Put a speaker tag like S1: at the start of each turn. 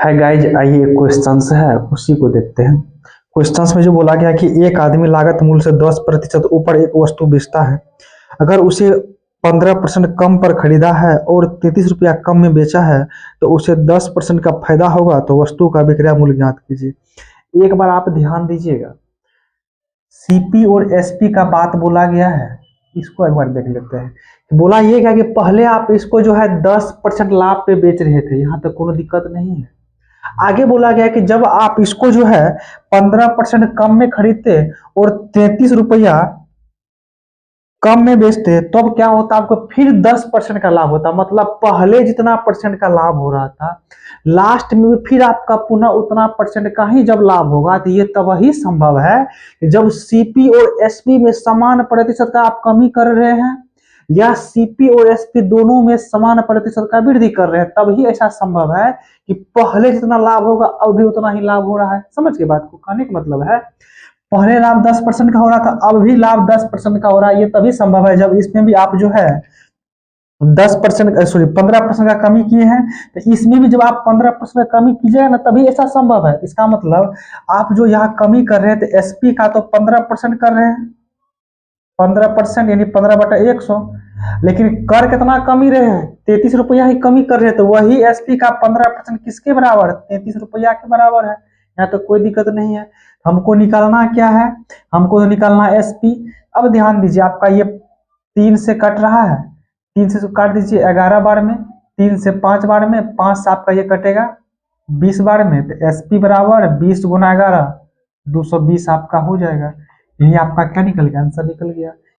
S1: है गाइज, आइए क्वेश्चंस है उसी को देखते हैं। क्वेश्चंस में जो बोला गया कि एक आदमी लागत मूल्य से 10% ऊपर एक वस्तु बेचता है। अगर उसे 15% कम पर खरीदा है और 33 रुपया कम में बेचा है तो उसे 10% का फायदा होगा। तो वस्तु का विक्रय मूल्य ज्ञात कीजिए। एक बार आप ध्यान दीजिएगा, सीपी और एसपी का बात बोला गया है। इसको एक बार देख लेते हैं। बोला ये क्या कि पहले आप इसको जो है 10% लाभ पे बेच रहे थे, यहाँ तक कोई दिक्कत नहीं है। आगे बोला गया कि जब आप इसको जो है 15% कम में खरीदते और 33 रुपया कम में बेचते तब क्या होता, आपको फिर 10% का लाभ होता। मतलब पहले जितना परसेंट का लाभ हो रहा था, लास्ट में फिर आपका पुनः उतना परसेंट का ही जब लाभ होगा। तो ये तब ही संभव है कि जब सीपी और एसपी में समान प्रतिशत का आप कमी कर रहे हैं या सीपी और एसपी दोनों में समान प्रतिशत का वृद्धि कर रहे हैं, तब ही ऐसा संभव है कि पहले जितना लाभ होगा अब भी उतना ही लाभ हो रहा है। समझ के बात को, कहने का मतलब है पहले लाभ 10% का हो रहा था, अब भी लाभ 10% का हो रहा है। ये तभी संभव है जब इसमें भी आप जो है 10% सॉरी 15% का कमी किए हैं। तो इसमें भी जब आप 15% का कमी कीजिएगा ना, तभी ऐसा संभव है। इसका मतलब आप जो यहाँ कमी कर रहे हैं तो एसपी का तो 15% कर रहे हैं, 15% यानी 15/100। लेकिन कर कितना कमी रहे हैं, 33 रुपया ही कमी कर रहे हैं। तो वही एसपी का 15% किसके बराबर है, 33 रुपया के बराबर है। यहाँ तो कोई दिक्कत नहीं है। हमको निकालना क्या है, हमको तो निकालना है एसपी। अब ध्यान दीजिए, आपका ये 3 से कट रहा है, 3 से काट दीजिए 11 बार में, 3 से 5 बार में, 5 से आपका ये कटेगा 20 बार में। तो एसपी बराबर 20 गुना 11, 220 आपका हो जाएगा। यही आपका क्या निकल गया, आंसर निकल गया।